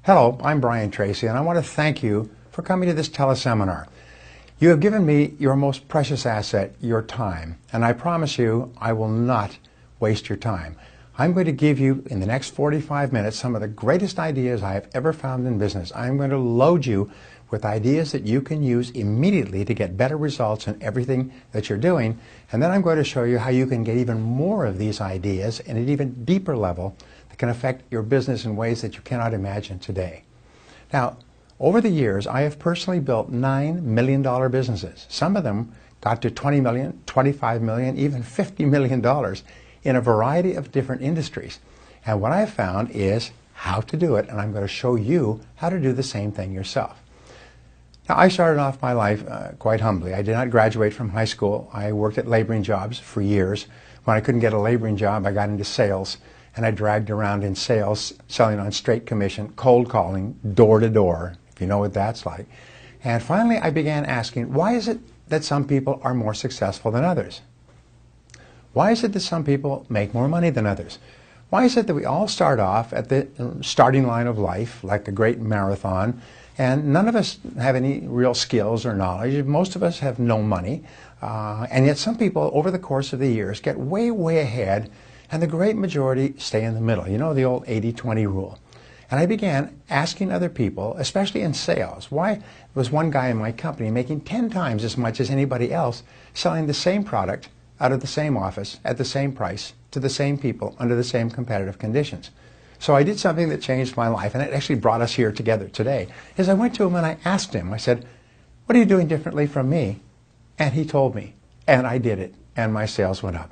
Hello, I'm Brian Tracy, and I want to thank you for coming to this teleseminar. You have given me your most precious asset, your time, and I promise you I will not waste your time. I'm going to give you, in the next 45 minutes, some of the greatest ideas I have ever found in business. I'm going to load you with ideas that you can use immediately to get better results in everything that you're doing, and then I'm going to show you how you can get even more of these ideas at an even deeper level that can affect your business in ways that you cannot imagine today. Now, over the years, I have personally built $9 million businesses. Some of them got to $20 million, $25 million, even $50 million in a variety of different industries. And what I have found is how to do it, and I'm going to show you how to do the same thing yourself. Now, I started off my life quite humbly. I did not graduate from high school. I worked at laboring jobs for years. When I couldn't get a laboring job, I got into sales, and I dragged around in sales, selling on straight commission, cold calling, door to door, if you know what that's like. And finally, I began asking, why is it that some people are more successful than others? Why is it that some people make more money than others? Why is it that we all start off at the starting line of life, like a great marathon, and none of us have any real skills or knowledge? Most of us have no money, and yet some people, over the course of the years, get way, way ahead, and the great majority stay in the middle. You know, the old 80-20 rule. And I began asking other people, especially in sales, why was one guy in my company making 10 times as much as anybody else, selling the same product out of the same office at the same price to the same people under the same competitive conditions? So I did something that changed my life, and it actually brought us here together today. Is I went to him and I asked him, I said, what are you doing differently from me? And he told me, and I did it, and my sales went up.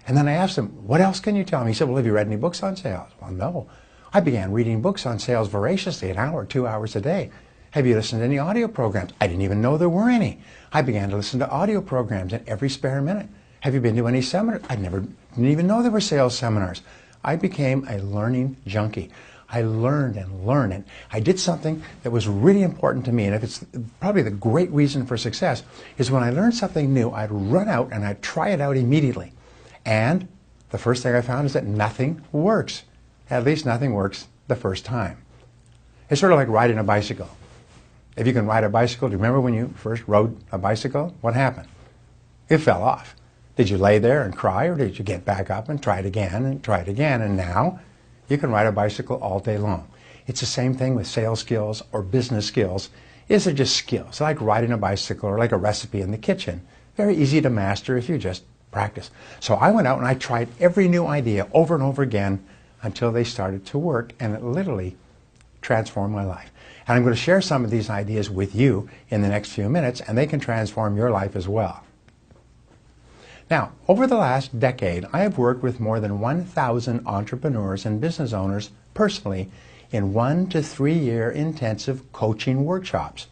And then I asked him, what else can you tell me? He said, well, have you read any books on sales? Well, no. I began reading books on sales voraciously, an hour, 2 hours a day. Have you listened to any audio programs? I didn't even know there were any. I began to listen to audio programs in every spare minute. Have you been to any seminars? Didn't even know there were sales seminars. I became a learning junkie. I learned and learned, and I did something that was really important to me, and if it's probably the great reason for success, is when I learned something new, I'd run out and I'd try it out immediately. And the first thing I found is that nothing works. At least nothing works the first time. It's sort of like riding a bicycle. If you can ride a bicycle, do you remember when you first rode a bicycle? What happened? It fell off. Did you lay there and cry, or did you get back up and try it again and try it again? And now you can ride a bicycle all day long. It's the same thing with sales skills or business skills. These are just skills, like riding a bicycle or like a recipe in the kitchen. Very easy to master if you just practice. So I went out and I tried every new idea over and over again until they started to work, and it literally transformed my life. And I'm going to share some of these ideas with you in the next few minutes, and they can transform your life as well. Now, over the last decade, I have worked with more than 1,000 entrepreneurs and business owners personally in 1 to 3 year intensive coaching workshops.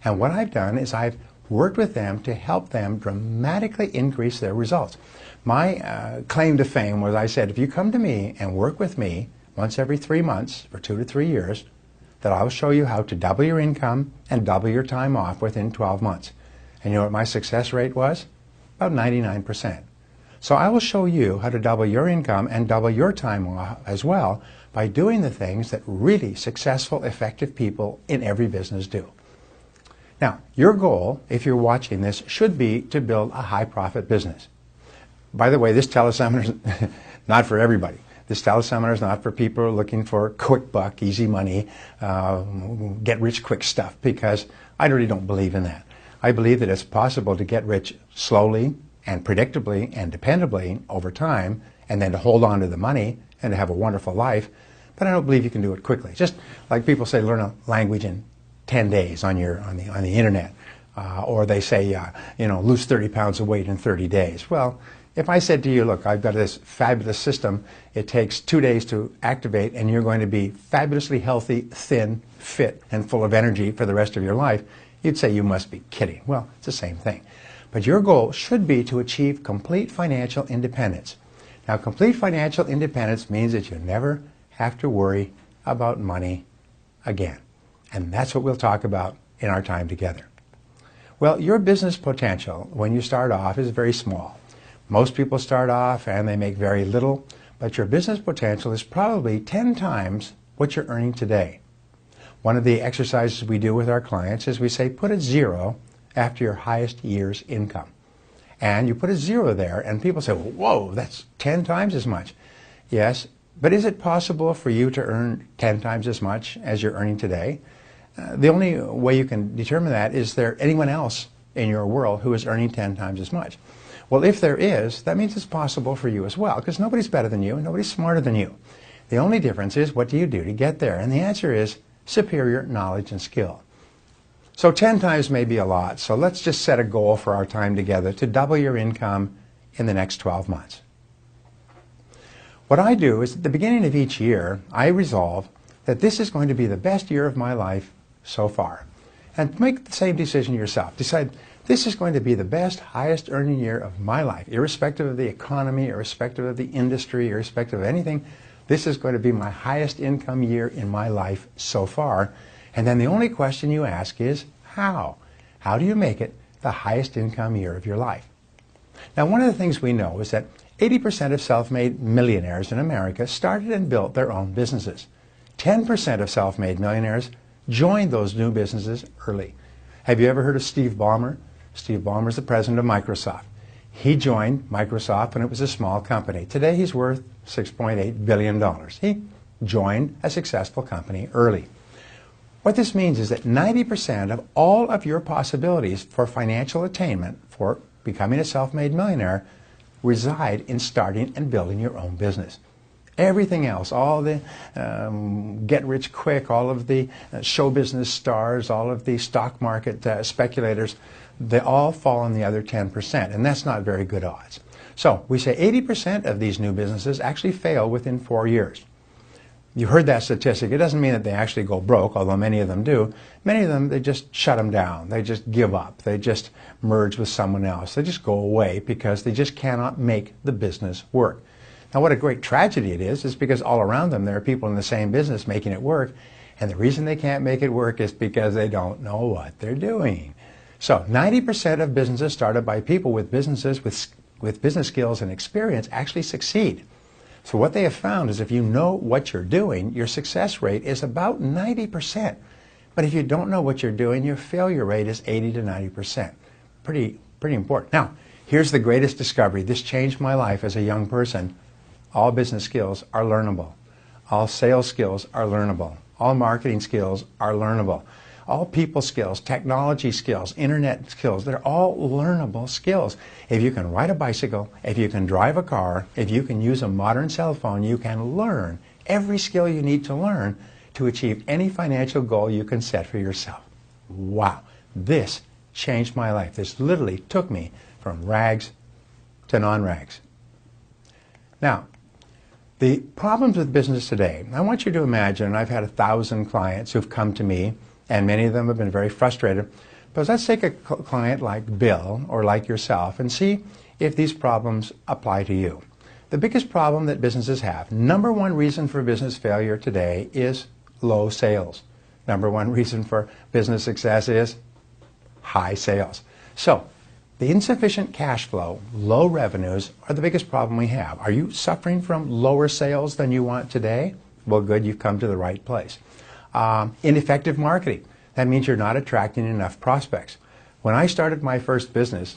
And what I've done is I've worked with them to help them dramatically increase their results. My claim to fame was, I said, if you come to me and work with me once every 3 months for 2 to 3 years, that I'll show you how to double your income and double your time off within 12 months. And you know what my success rate was? About 99%. So I will show you how to double your income and double your time off as well by doing the things that really successful, effective people in every business do. Now, your goal, if you're watching this, should be to build a high-profit business. By the way, this teleseminar is not for everybody. This teleseminar is not for people looking for quick buck, easy money, get-rich-quick stuff, because I really don't believe in that. I believe that it's possible to get rich slowly and predictably and dependably over time, and then to hold on to the money and to have a wonderful life, but I don't believe you can do it quickly. Just like people say, learn a language in 10 days on the internet, or they say, lose 30 pounds of weight in 30 days. Well, if I said to you, look, I've got this fabulous system, it takes 2 days to activate, and you're going to be fabulously healthy, thin, fit, and full of energy for the rest of your life, you'd say you must be kidding. Well, it's the same thing. But your goal should be to achieve complete financial independence. Now, complete financial independence means that you never have to worry about money again. And that's what we'll talk about in our time together. Well, your business potential when you start off is very small. Most people start off and they make very little, but your business potential is probably 10 times what you're earning today. One of the exercises we do with our clients is we say put a 0 after your highest year's income. And you put a 0 there, and people say, whoa, that's 10 times as much. Yes, but is it possible for you to earn 10 times as much as you're earning today? The only way you can determine that is there anyone else in your world who is earning 10 times as much. Well, if there is, that means it's possible for you as well, because nobody's better than you and nobody's smarter than you. The only difference is what do you do to get there? And the answer is superior knowledge and skill. So 10 times may be a lot, so let's just set a goal for our time together to double your income in the next 12 months. What I do is at the beginning of each year, I resolve that this is going to be the best year of my life so far. And make the same decision yourself. Decide, this is going to be the best, highest earning year of my life, irrespective of the economy, irrespective of the industry, irrespective of anything. This is going to be my highest income year in my life so far. And then the only question you ask is, how? How do you make it the highest income year of your life? Now, one of the things we know is that 80% of self-made millionaires in America started and built their own businesses. 10% of self-made millionaires joined those new businesses early. Have you ever heard of Steve Ballmer? Steve Ballmer is the president of Microsoft. He joined Microsoft when it was a small company. Today he's worth $6.8 billion. He joined a successful company early. What this means is that 90% of all of your possibilities for financial attainment, for becoming a self-made millionaire, reside in starting and building your own business. Everything else, all the get-rich-quick, all of the show business stars, all of the stock market speculators, they all fall on the other 10%, and that's not very good odds. So we say 80% of these new businesses actually fail within 4 years. You heard that statistic. It doesn't mean that they actually go broke, although many of them do. Many of them, they just shut them down. They just give up. They just merge with someone else. They just go away because they just cannot make the business work. Now, what a great tragedy it is because all around them there are people in the same business making it work, and the reason they can't make it work is because they don't know what they're doing. So 90% of businesses started by people with businesses with business skills and experience actually succeed. So what they have found is if you know what you're doing, your success rate is about 90%. But if you don't know what you're doing, your failure rate is 80 to 90%. Pretty important. Now, here's the greatest discovery. This changed my life as a young person. All business skills are learnable. All sales skills are learnable. All marketing skills are learnable. All people skills, technology skills, internet skills, they're all learnable skills. If you can ride a bicycle, if you can drive a car, if you can use a modern cell phone, you can learn every skill you need to learn to achieve any financial goal you can set for yourself. Wow, this changed my life. This literally took me from rags to non-rags. Now, the problems with business today, I want you to imagine, I've had 1,000 clients who've come to me, and many of them have been very frustrated. But let's take a client like Bill or like yourself and see if these problems apply to you. The biggest problem that businesses have, number one reason for business failure today is low sales. Number one reason for business success is high sales. So the insufficient cash flow, low revenues are the biggest problem we have. Are you suffering from lower sales than you want today? Well, good, you've come to the right place. Ineffective marketing. That means you're not attracting enough prospects. When I started my first business,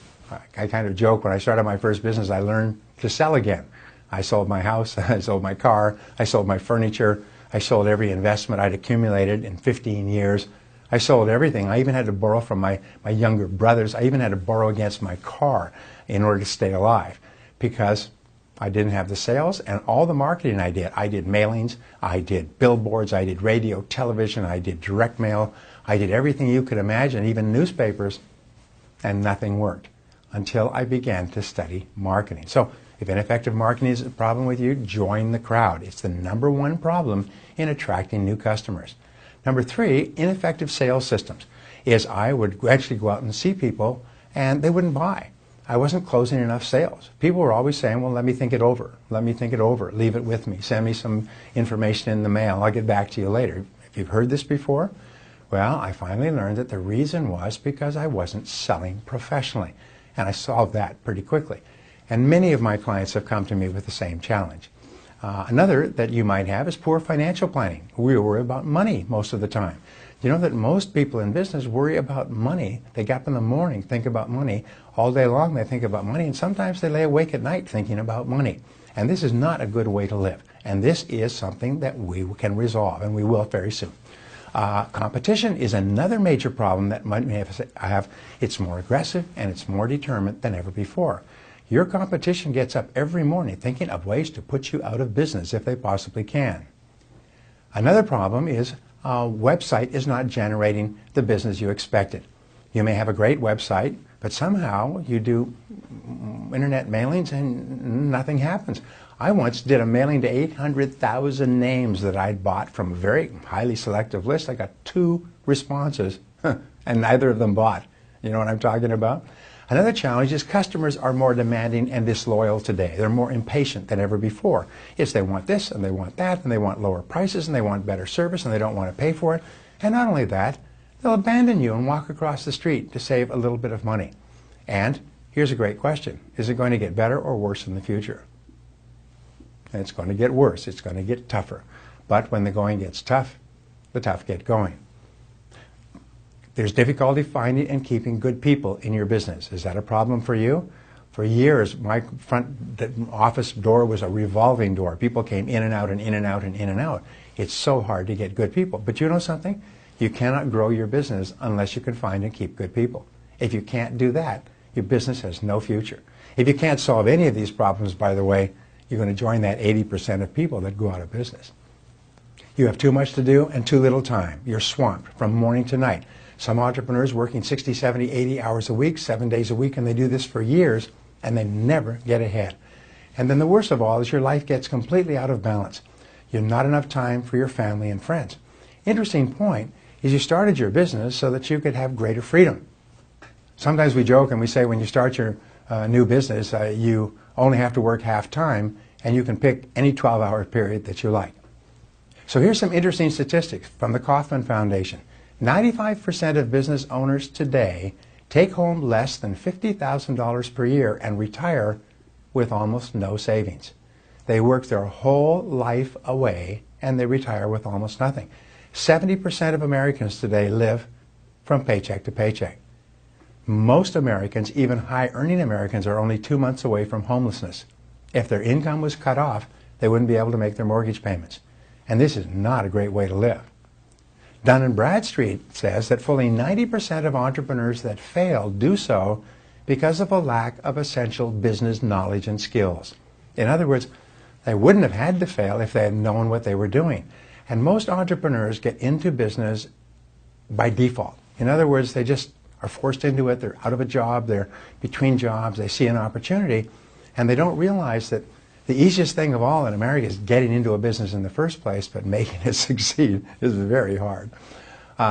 I kind of joke, when I started my first business, I learned to sell again. I sold my house, I sold my car, I sold my furniture, I sold every investment I'd accumulated in 15 years. I sold everything. I even had to borrow from my younger brothers. I even had to borrow against my car in order to stay alive because I didn't have the sales and all the marketing I did. I did mailings, I did billboards, I did radio, television, I did direct mail, I did everything you could imagine, even newspapers, and nothing worked until I began to study marketing. So if ineffective marketing is a problem with you, join the crowd. It's the number one problem in attracting new customers. Number three, ineffective sales systems is I would actually go out and see people and they wouldn't buy. I wasn't closing enough sales. People were always saying, well, let me think it over. Let me think it over. Leave it with me. Send me some information in the mail. I'll get back to you later. If you've heard this before, well, I finally learned that the reason was because I wasn't selling professionally. And I solved that pretty quickly. And many of my clients have come to me with the same challenge. Another that you might have is poor financial planning. We worry about money most of the time. You know that most people in business worry about money. They get up in the morning, think about money. All day long they think about money, and sometimes they lay awake at night thinking about money. And this is not a good way to live. And this is something that we can resolve, and we will very soon. Competition is another major problem that might have. It's more aggressive and it's more determined than ever before. Your competition gets up every morning thinking of ways to put you out of business if they possibly can. Another problem is a website is not generating the business you expected. You may have a great website, but somehow you do internet mailings and nothing happens. I once did a mailing to 800,000 names that I'd bought from a very highly selective list. I got 2 responses, and neither of them bought. You know what I'm talking about? Another challenge is customers are more demanding and disloyal today. They're more impatient than ever before. Yes, they want this and they want that and they want lower prices and they want better service and they don't want to pay for it. And not only that, they'll abandon you and walk across the street to save a little bit of money. And here's a great question. Is it going to get better or worse in the future? And it's going to get worse. It's going to get tougher. But when the going gets tough, the tough get going. There's difficulty finding and keeping good people in your business. Is that a problem for you? For years, my front office door was a revolving door. People came in and out and in and out and in and out. It's so hard to get good people. But you know something? You cannot grow your business unless you can find and keep good people. If you can't do that, your business has no future. If you can't solve any of these problems, by the way, you're going to join that 80% of people that go out of business. You have too much to do and too little time. You're swamped from morning to night. Some entrepreneurs working 60, 70, 80 hours a week, 7 days a week, and they do this for years, and they never get ahead. And then the worst of all is your life gets completely out of balance. You have not enough time for your family and friends. Interesting point is you started your business so that you could have greater freedom. Sometimes we joke and we say when you start your new business, you only have to work half time, and you can pick any 12-hour period that you like. So here's some interesting statistics from the Kauffman Foundation. 95% of business owners today take home less than $50,000 per year and retire with almost no savings. They work their whole life away and they retire with almost nothing. 70% of Americans today live from paycheck to paycheck. Most Americans, even high-earning Americans, are only 2 months away from homelessness. If their income was cut off, they wouldn't be able to make their mortgage payments. And this is not a great way to live. Dun & Bradstreet says that fully 90% of entrepreneurs that fail do so because of a lack of essential business knowledge and skills. In other words, they wouldn't have had to fail if they had known what they were doing. And most entrepreneurs get into business by default. In other words, they just are forced into it. They're out of a job. They're between jobs. They see an opportunity, and they don't realize that the easiest thing of all in America is getting into a business in the first place, but making it succeed is very hard.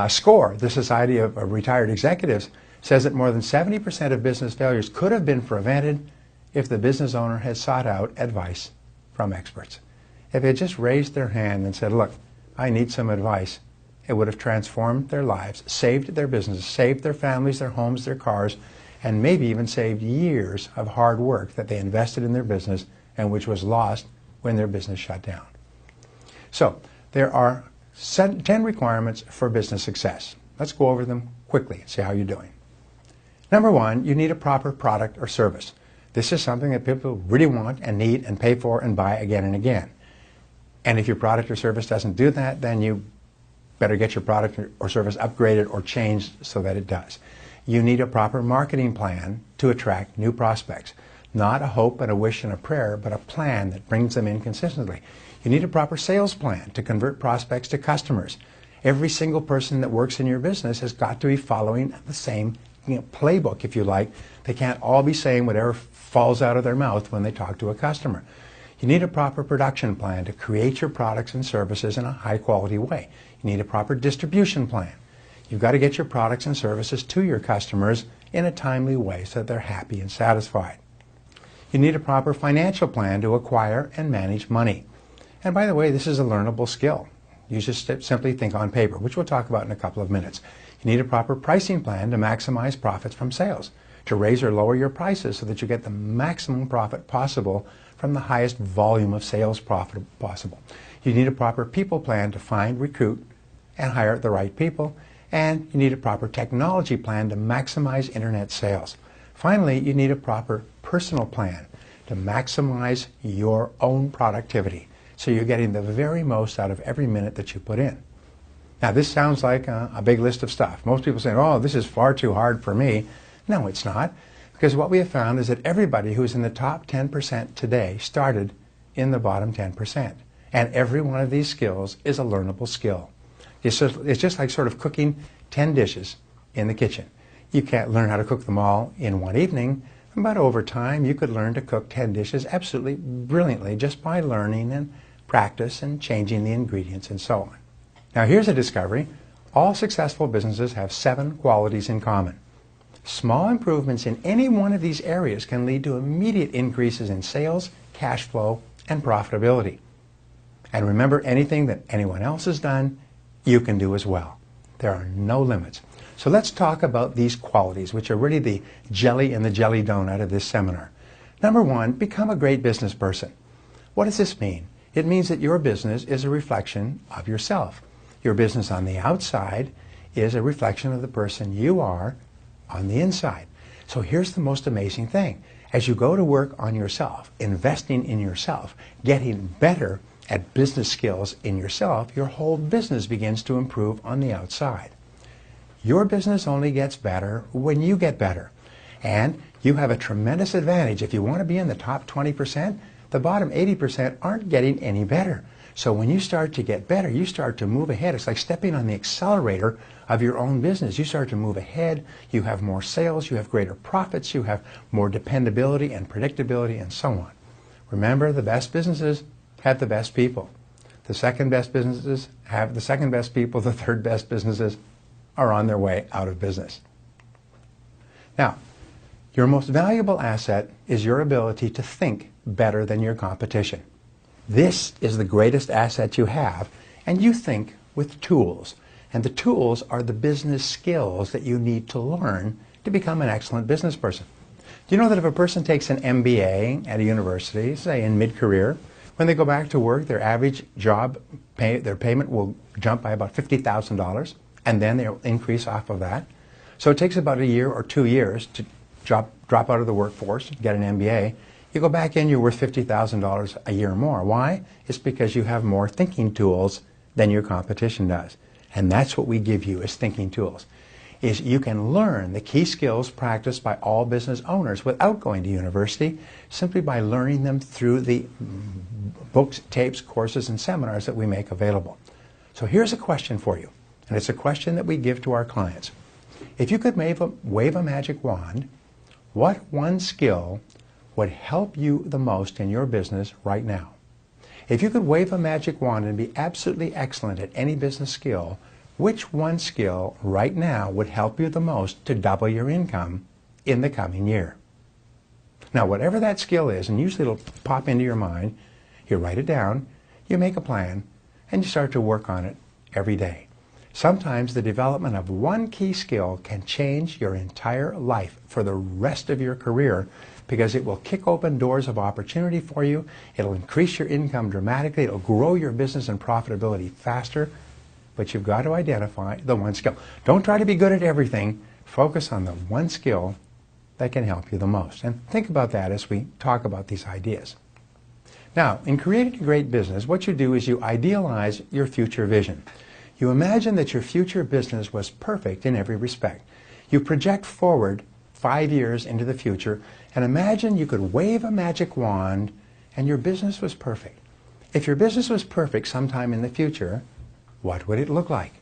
SCORE, the Society of Retired Executives, says that more than 70% of business failures could have been prevented if the business owner had sought out advice from experts. If they had just raised their hand and said, look, I need some advice, it would have transformed their lives, saved their businesses, saved their families, their homes, their cars, and maybe even saved years of hard work that they invested in their business and which was lost when their business shut down. So there are 10 requirements for business success. Let's go over them quickly and see how you're doing. Number 1, you need a proper product or service. This is something that people really want and need and pay for and buy again and again. And if your product or service doesn't do that, then you better get your product or service upgraded or changed so that it does. You need a proper marketing plan to attract new prospects. Not a hope and a wish and a prayer, but a plan that brings them in consistently. You need a proper sales plan to convert prospects to customers. Every single person that works in your business has got to be following the same playbook, if you like. They can't all be saying whatever falls out of their mouth when they talk to a customer. You need a proper production plan to create your products and services in a high-quality way. You need a proper distribution plan. You've got to get your products and services to your customers in a timely way so that they're happy and satisfied. You need a proper financial plan to acquire and manage money. And by the way, this is a learnable skill. You just simply think on paper, which we'll talk about in a couple of minutes. You need a proper pricing plan to maximize profits from sales, to raise or lower your prices so that you get the maximum profit possible from the highest volume of sales profit possible. You need a proper people plan to find, recruit, and hire the right people. And you need a proper technology plan to maximize internet sales. Finally, you need a proper personal plan to maximize your own productivity, so you're getting the very most out of every minute that you put in. Now, this sounds like a big list of stuff. Most people say, oh, this is far too hard for me. No, it's not, because what we have found is that everybody who's in the top 10% today started in the bottom 10%. And every one of these skills is a learnable skill. It's just like sort of cooking 10 dishes in the kitchen. You can't learn how to cook them all in one evening, but over time you could learn to cook 10 dishes absolutely brilliantly just by learning and practice and changing the ingredients and so on. Now here's a discovery. All successful businesses have 7 qualities in common. Small improvements in any one of these areas can lead to immediate increases in sales, cash flow, and profitability. And remember, anything that anyone else has done, you can do as well. There are no limits. So let's talk about these qualities, which are really the jelly in the jelly donut of this seminar. Number 1, become a great business person. What does this mean? It means that your business is a reflection of yourself. Your business on the outside is a reflection of the person you are on the inside. So here's the most amazing thing. As you go to work on yourself, investing in yourself, getting better at business skills in yourself, your whole business begins to improve on the outside. Your business only gets better when you get better. And you have a tremendous advantage. If you want to be in the top 20%, the bottom 80% aren't getting any better. So when you start to get better, you start to move ahead. It's like stepping on the accelerator of your own business. You start to move ahead. You have more sales. You have greater profits. You have more dependability and predictability and so on. Remember, the best businesses have the best people. The second best businesses have the second best people. The third best businesses are on their way out of business. Now, your most valuable asset is your ability to think better than your competition. This is the greatest asset you have, and you think with tools. And the tools are the business skills that you need to learn to become an excellent business person. Do you know that if a person takes an MBA at a university, say in mid-career, when they go back to work, their average their payment will jump by about $50,000, and then they'll increase off of that. So it takes about a year or 2 years to drop out of the workforce, get an MBA. You go back in, you're worth $50,000 a year more. Why? It's because you have more thinking tools than your competition does. And that's what we give you as thinking tools. Is you can learn the key skills practiced by all business owners without going to university, simply by learning them through the books, tapes, courses, and seminars that we make available. So here's a question for you, and it's a question that we give to our clients. If you could wave a magic wand, what one skill would help you the most in your business right now? If you could wave a magic wand and be absolutely excellent at any business skill, which one skill right now would help you the most to double your income in the coming year? Now, whatever that skill is, and usually it'll pop into your mind, you write it down, you make a plan, and you start to work on it every day. Sometimes the development of one key skill can change your entire life for the rest of your career, because it will kick open doors of opportunity for you. It'll increase your income dramatically. It'll grow your business and profitability faster. But you've got to identify the one skill. Don't try to be good at everything. Focus on the one skill that can help you the most. And think about that as we talk about these ideas. Now, in creating a great business, what you do is you idealize your future vision. You imagine that your future business was perfect in every respect. You project forward 5 years into the future and imagine you could wave a magic wand and your business was perfect. If your business was perfect sometime in the future, what would it look like?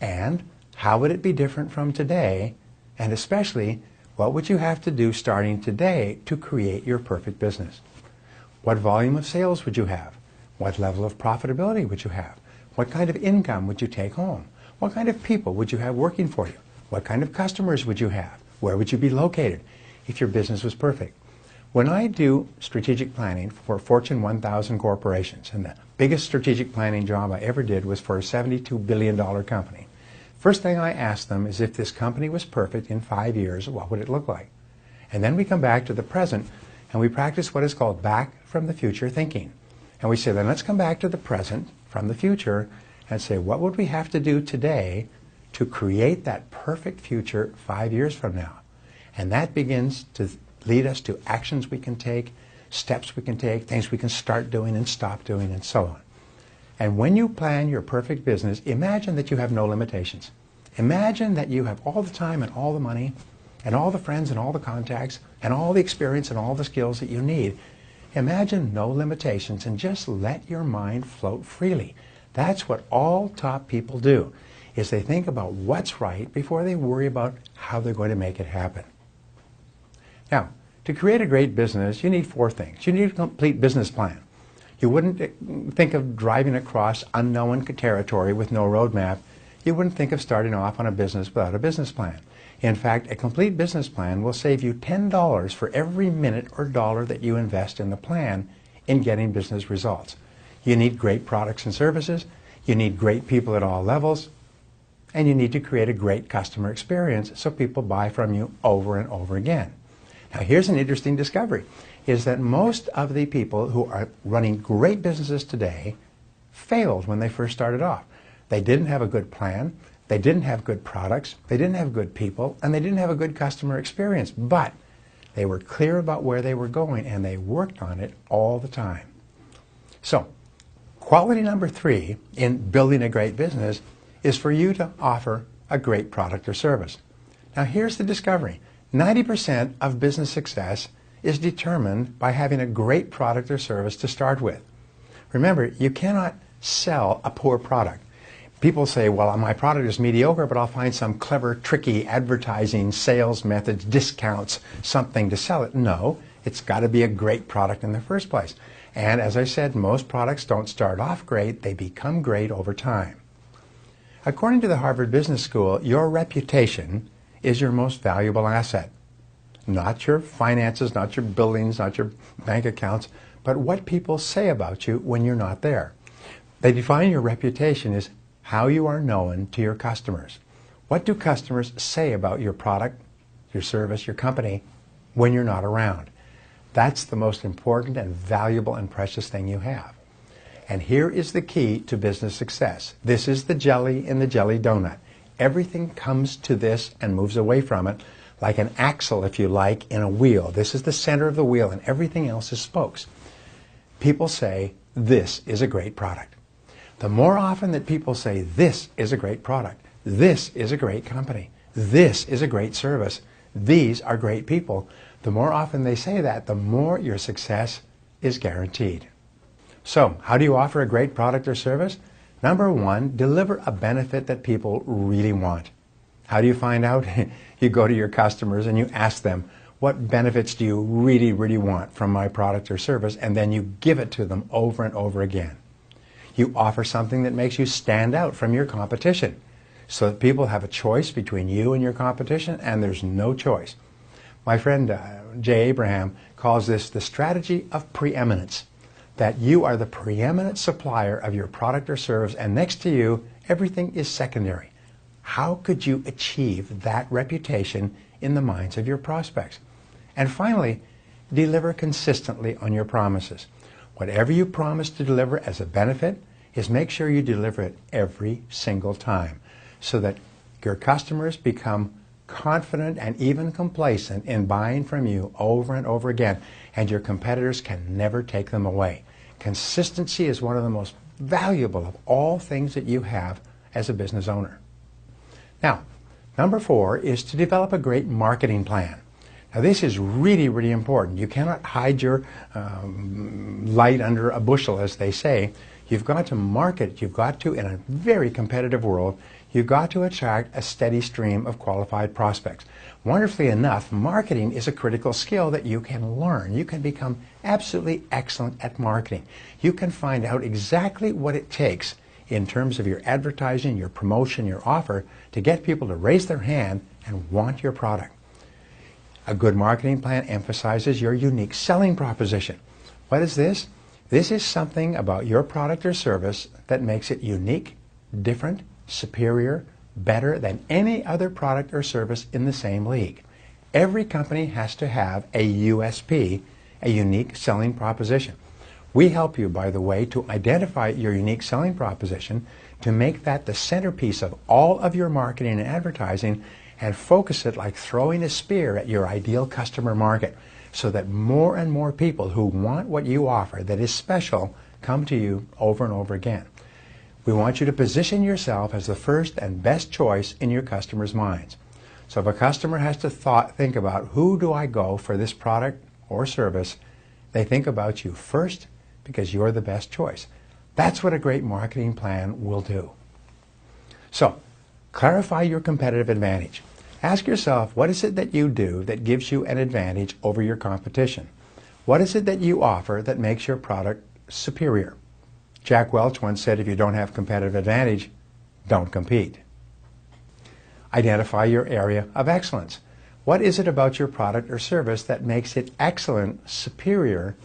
And how would it be different from today? And especially, what would you have to do starting today to create your perfect business? What volume of sales would you have? What level of profitability would you have? What kind of income would you take home? What kind of people would you have working for you? What kind of customers would you have? Where would you be located if your business was perfect? When I do strategic planning for Fortune 1000 corporations, and the biggest strategic planning job I ever did was for a $72 billion company, first thing I ask them is if this company was perfect in 5 years, what would it look like? And then we come back to the present, and we practice what is called back from the future thinking. And we say, then let's come back to the present from the future and say, what would we have to do today to create that perfect future 5 years from now? And that begins to lead us to actions we can take, steps we can take, things we can start doing and stop doing, and so on. And when you plan your perfect business, imagine that you have no limitations. Imagine that you have all the time and all the money and all the friends and all the contacts and all the experience and all the skills that you need. Imagine no limitations and just let your mind float freely. That's what all top people do, is they think about what's right before they worry about how they're going to make it happen. Now, to create a great business, you need 4 things. You need a complete business plan. You wouldn't think of driving across unknown territory with no roadmap. You wouldn't think of starting off on a business without a business plan. In fact, a complete business plan will save you $10 for every minute or dollar that you invest in the plan in getting business results. You need great products and services, you need great people at all levels, and you need to create a great customer experience so people buy from you over and over again. Now here's an interesting discovery, is that most of the people who are running great businesses today failed when they first started off. They didn't have a good plan, they didn't have good products, they didn't have good people, and they didn't have a good customer experience, but they were clear about where they were going and they worked on it all the time. So, quality number 3 in building a great business is for you to offer a great product or service. Now here's the discovery. 90% of business success is determined by having a great product or service to start with. Remember, you cannot sell a poor product. People say, well, my product is mediocre, but I'll find some clever, tricky advertising, sales methods, discounts, something to sell it. No, it's got to be a great product in the first place. And as I said, most products don't start off great, they become great over time. According to the Harvard Business School, your reputation is your most valuable asset. Not your finances, not your buildings, not your bank accounts, but what people say about you when you're not there. They define your reputation as how you are known to your customers. What do customers say about your product, your service, your company when you're not around? That's the most important and valuable and precious thing you have. And here is the key to business success. This is the jelly in the jelly donut. Everything comes to this and moves away from it like an axle, if you like, in a wheel. This is the center of the wheel and everything else is spokes. People say, this is a great product. The more often that people say, this is a great product, this is a great company, this is a great service, these are great people, the more often they say that, the more your success is guaranteed. So, how do you offer a great product or service? Number 1, deliver a benefit that people really want. How do you find out? You go to your customers and you ask them, what benefits do you really, really want from my product or service? And then you give it to them over and over again. You offer something that makes you stand out from your competition so that people have a choice between you and your competition, and there's no choice. My friend Jay Abraham calls this the strategy of preeminence, that you are the preeminent supplier of your product or service, and next to you, everything is secondary. How could you achieve that reputation in the minds of your prospects? And finally, deliver consistently on your promises. Whatever you promise to deliver as a benefit is make sure you deliver it every single time so that your customers become confident and even complacent in buying from you over and over again, and your competitors can never take them away. Consistency is one of the most valuable of all things that you have as a business owner. Now, number 4 is to develop a great marketing plan. Now this is really, really important. You cannot hide your light under a bushel, as they say. You've got to market. You've got to, in a very competitive world, you've got to attract a steady stream of qualified prospects. Wonderfully enough, marketing is a critical skill that you can learn. You can become absolutely excellent at marketing. You can find out exactly what it takes in terms of your advertising, your promotion, your offer, to get people to raise their hand and want your product. A good marketing plan emphasizes your unique selling proposition. What is this? This is something about your product or service that makes it unique, different, superior, better than any other product or service in the same league. Every company has to have a USP a unique selling proposition. We help you, by the way, to identify your unique selling proposition, to make that the centerpiece of all of your marketing and advertising, and focus it like throwing a spear at your ideal customer market, so that more and more people who want what you offer that is special come to you over and over again. We want you to position yourself as the first and best choice in your customers' minds. So if a customer has to think about, who do I go for this product or service, they think about you first, because you're the best choice. That's what a great marketing plan will do. So, clarify your competitive advantage. Ask yourself, what is it that you do that gives you an advantage over your competition? What is it that you offer that makes your product superior? Jack Welch once said, if you don't have competitive advantage, don't compete. Identify your area of excellence. What is it about your product or service that makes it excellent, superior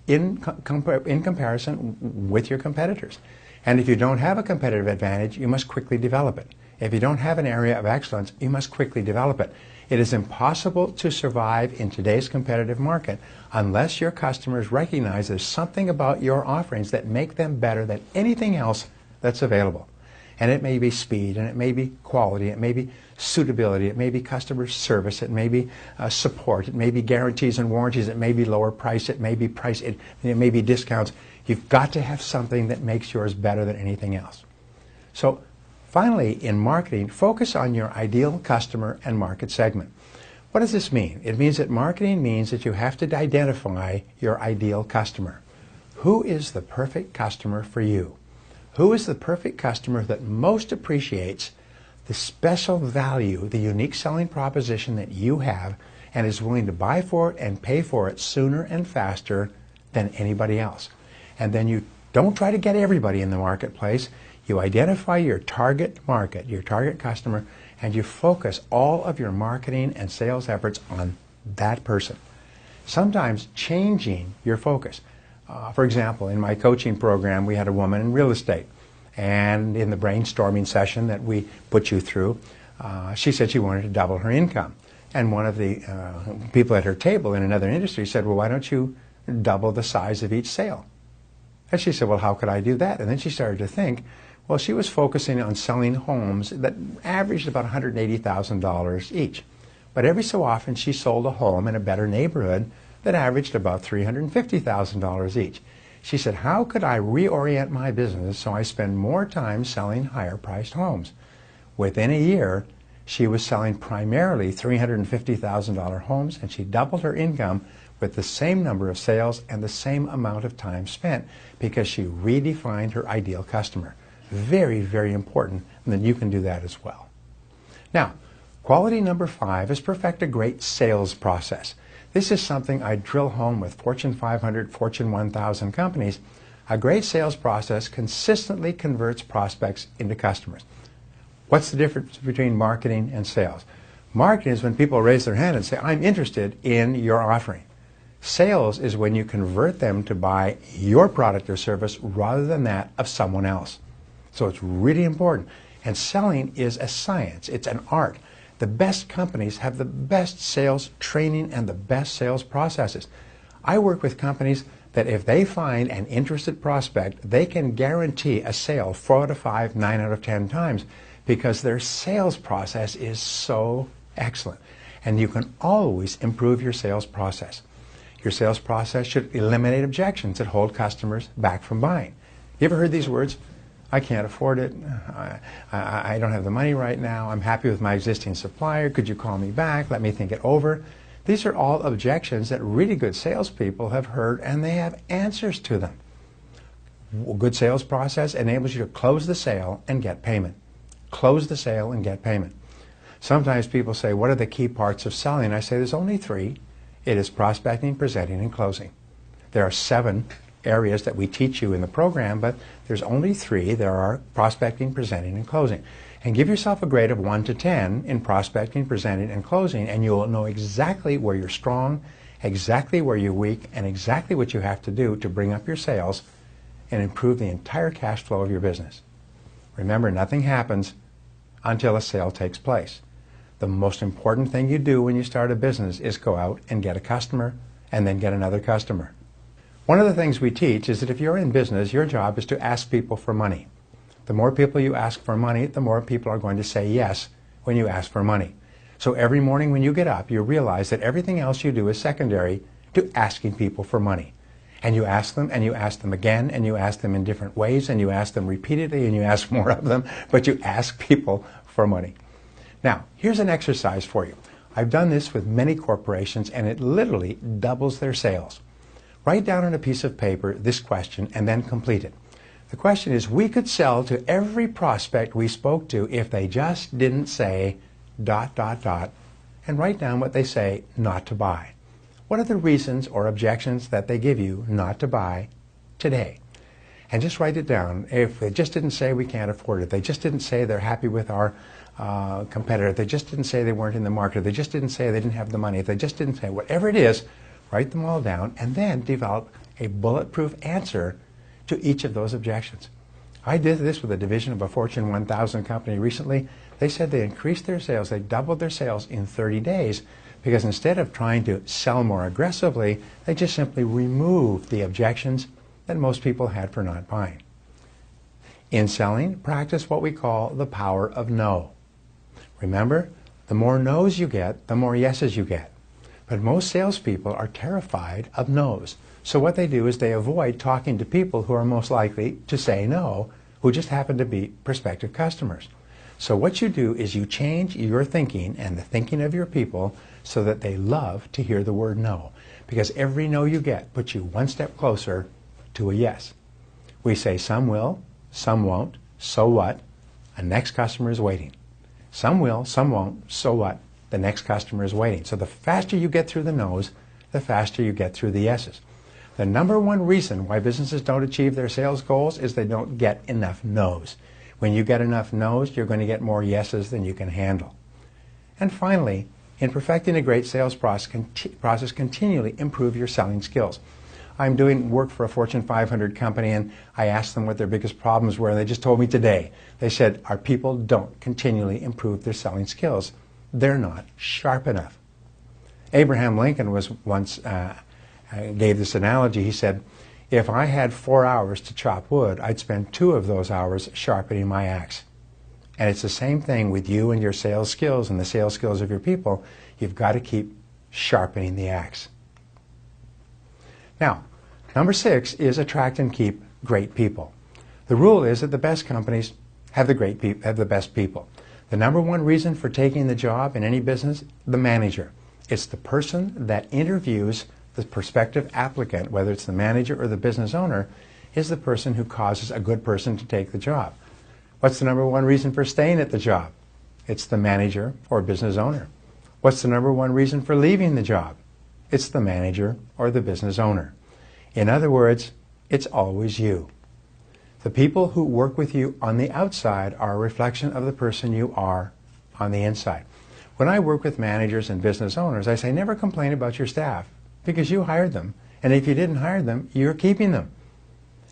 in comparison with your competitors? And if you don't have a competitive advantage, you must quickly develop it. If you don't have an area of excellence, you must quickly develop it. It is impossible to survive in today's competitive market unless your customers recognize there's something about your offerings that make them better than anything else that's available. And it may be speed, and it may be quality, it may be suitability, it may be customer service, it may be support, it may be guarantees and warranties, it may be lower price, it may be price, it may be discounts. You've got to have something that makes yours better than anything else. So finally, in marketing, focus on your ideal customer and market segment. What does this mean? It means that marketing means that you have to identify your ideal customer. Who is the perfect customer for you? Who is the perfect customer that most appreciates the special value, the unique selling proposition that you have, and is willing to buy for it and pay for it sooner and faster than anybody else? And then you don't try to get everybody in the marketplace. You identify your target market, your target customer, and you focus all of your marketing and sales efforts on that person. Sometimes changing your focus. For example, in my coaching program, we had a woman in real estate. And in the brainstorming session that we put you through, she said she wanted to double her income. And one of the people at her table in another industry said, well, why don't you double the size of each sale? And she said, well, how could I do that? And then she started to think, well, she was focusing on selling homes that averaged about $180,000 each. But every so often she sold a home in a better neighborhood that averaged about $350,000 each. She said, how could I reorient my business so I spend more time selling higher priced homes? Within a year, she was selling primarily $350,000 homes, and she doubled her income with the same number of sales and the same amount of time spent, because she redefined her ideal customer. Very, very important, and then you can do that as well. Now, quality number 5 is perfect a great sales process. This is something I drill home with Fortune 500, Fortune 1000 companies. A great sales process consistently converts prospects into customers. What's the difference between marketing and sales? Marketing is when people raise their hand and say, I'm interested in your offering. Sales is when you convert them to buy your product or service rather than that of someone else. So it's really important. And selling is a science. It's an art. The best companies have the best sales training and the best sales processes. I work with companies that if they find an interested prospect, they can guarantee a sale 4 out of 5, 9 out of 10 times, because their sales process is so excellent. And you can always improve your sales process. Your sales process should eliminate objections that hold customers back from buying. You ever heard these words? I can't afford it. I don't have the money right now. I'm happy with my existing supplier. Could you call me back? Let me think it over. These are all objections that really good salespeople have heard, and they have answers to them. A good sales process enables you to close the sale and get payment. Close the sale and get payment. Sometimes people say, what are the key parts of selling? I say there's only 3. It is prospecting, presenting, and closing. There are 7 areas that we teach you in the program, but there's only 3. There are prospecting, presenting, and closing. And give yourself a grade of 1 to 10 in prospecting, presenting, and closing, and you'll know exactly where you're strong, exactly where you're weak, and exactly what you have to do to bring up your sales and improve the entire cash flow of your business. Remember, nothing happens until a sale takes place. The most important thing you do when you start a business is go out and get a customer and then get another customer. One of the things we teach is that if you're in business, your job is to ask people for money. The more people you ask for money, the more people are going to say yes when you ask for money. So every morning when you get up, you realize that everything else you do is secondary to asking people for money. And you ask them, and you ask them again, and you ask them in different ways, and you ask them repeatedly, and you ask more of them, but you ask people for money. Now, here's an exercise for you. I've done this with many corporations, and it literally doubles their sales. Write down on a piece of paper this question and then complete it. The question is, we could sell to every prospect we spoke to if they just didn't say ... and write down what they say not to buy. What are the reasons or objections that they give you not to buy today? And just write it down. If they just didn't say we can't afford it, they just didn't say they're happy with our competitor, they just didn't say they weren't in the market, they just didn't say they didn't have the money, if they just didn't say whatever it is, write them all down and then develop a bulletproof answer to each of those objections. I did this with a division of a Fortune 1000 company recently. They said they increased their sales, they doubled their sales in 30 days because instead of trying to sell more aggressively, they just simply removed the objections that most people had for not buying. In selling, practice what we call the power of no. Remember, the more no's you get, the more yeses you get. But most salespeople are terrified of no's. So what they do is they avoid talking to people who are most likely to say no, who just happen to be prospective customers. So what you do is you change your thinking and the thinking of your people so that they love to hear the word no. Because every no you get puts you one step closer to a yes. We say some will, some won't, so what? A next customer is waiting. Some will, some won't, so what? The next customer is waiting. So the faster you get through the no's, the faster you get through the yeses. The number one reason why businesses don't achieve their sales goals is they don't get enough no's. When you get enough no's, you're going to get more yeses than you can handle. And finally, in perfecting a great sales process, continually improve your selling skills. I'm doing work for a Fortune 500 company, and I asked them what their biggest problems were, and they just told me today. They said, our people don't continually improve their selling skills. They're not sharp enough. Abraham Lincoln was once gave this analogy. He said, if I had 4 hours to chop wood, I'd spend 2 of those hours sharpening my axe. And it's the same thing with you and your sales skills and the sales skills of your people. You've got to keep sharpening the axe. Now, number 6 is attract and keep great people. The rule is that the best companies have the best people. The number one reason for taking the job in any business, the manager. It's the person that interviews the prospective applicant, whether it's the manager or the business owner, is the person who causes a good person to take the job. What's the number one reason for staying at the job? It's the manager or business owner. What's the number one reason for leaving the job? It's the manager or the business owner. In other words, it's always you. The people who work with you on the outside are a reflection of the person you are on the inside. When I work with managers and business owners, I say never complain about your staff because you hired them. And if you didn't hire them, you're keeping them.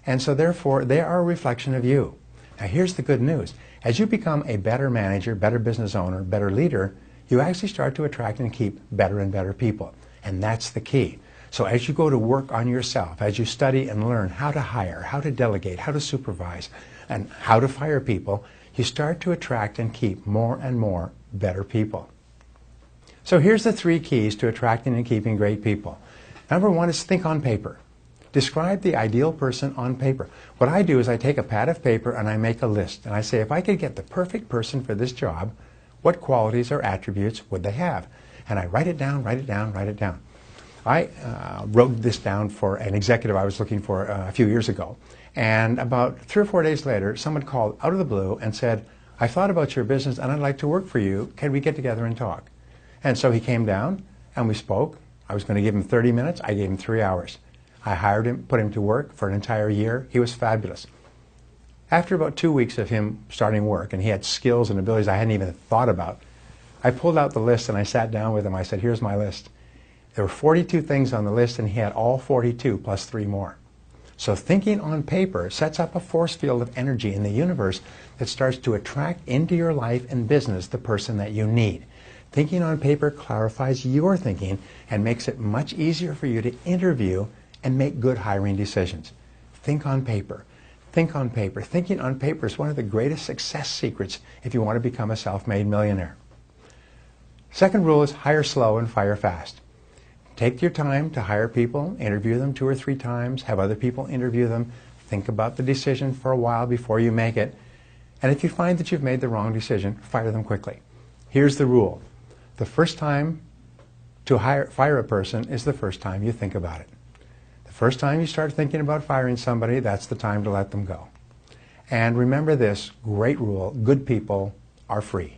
And so therefore, they are a reflection of you. Now here's the good news. As you become a better manager, better business owner, better leader, you actually start to attract and keep better and better people. And that's the key. So as you go to work on yourself, as you study and learn how to hire, how to delegate, how to supervise, and how to fire people, you start to attract and keep more and more better people. So here's the 3 keys to attracting and keeping great people. Number 1 is think on paper. Describe the ideal person on paper. What I do is I take a pad of paper and I make a list. And I say, if I could get the perfect person for this job, what qualities or attributes would they have? And I write it down, write it down, write it down. I wrote this down for an executive I was looking for a few years ago. And about 3 or 4 days later, someone called out of the blue and said, I thought about your business and I'd like to work for you. Can we get together and talk? And so he came down and we spoke. I was going to give him 30 minutes. I gave him 3 hours. I hired him, put him to work for an entire year. He was fabulous. After about 2 weeks of him starting work, and he had skills and abilities I hadn't even thought about, I pulled out the list and I sat down with him. I said, here's my list. There were 42 things on the list and he had all 42 plus 3 more. So thinking on paper sets up a force field of energy in the universe that starts to attract into your life and business the person that you need. Thinking on paper clarifies your thinking and makes it much easier for you to interview and make good hiring decisions. Think on paper. Think on paper. Thinking on paper is one of the greatest success secrets if you want to become a self-made millionaire. Second rule is hire slow and fire fast. Take your time to hire people, interview them 2 or 3 times, have other people interview them, think about the decision for a while before you make it, and if you find that you've made the wrong decision, fire them quickly. Here's the rule. The first time to fire a person is the first time you think about it. The first time you start thinking about firing somebody, that's the time to let them go. And remember this great rule, good people are free.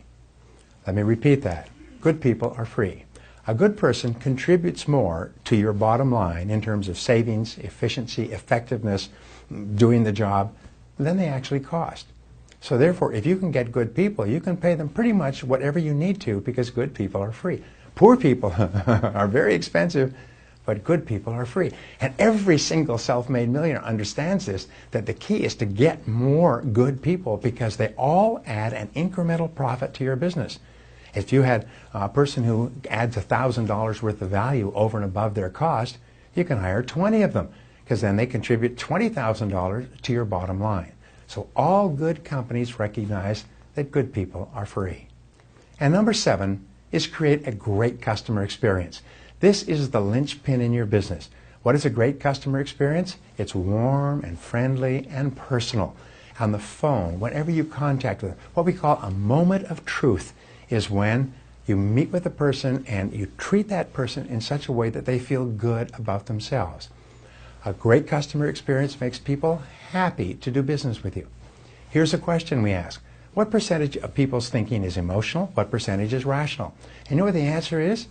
Let me repeat that. Good people are free. A good person contributes more to your bottom line in terms of savings, efficiency, effectiveness, doing the job, than they actually cost. So therefore, if you can get good people, you can pay them pretty much whatever you need to because good people are free. Poor people are very expensive, but good people are free. And every single self-made millionaire understands this, that the key is to get more good people because they all add an incremental profit to your business. If you had a person who adds $1,000 worth of value over and above their cost, you can hire 20 of them because then they contribute $20,000 to your bottom line. So all good companies recognize that good people are free. And number 7 is create a great customer experience. This is the linchpin in your business. What is a great customer experience? It's warm and friendly and personal. On the phone, whenever you contact them, what we call a moment of truth is when you meet with a person and you treat that person in such a way that they feel good about themselves. A great customer experience makes people happy to do business with you. Here's a question we ask. What percentage of people's thinking is emotional? What percentage is rational? And you know what the answer is?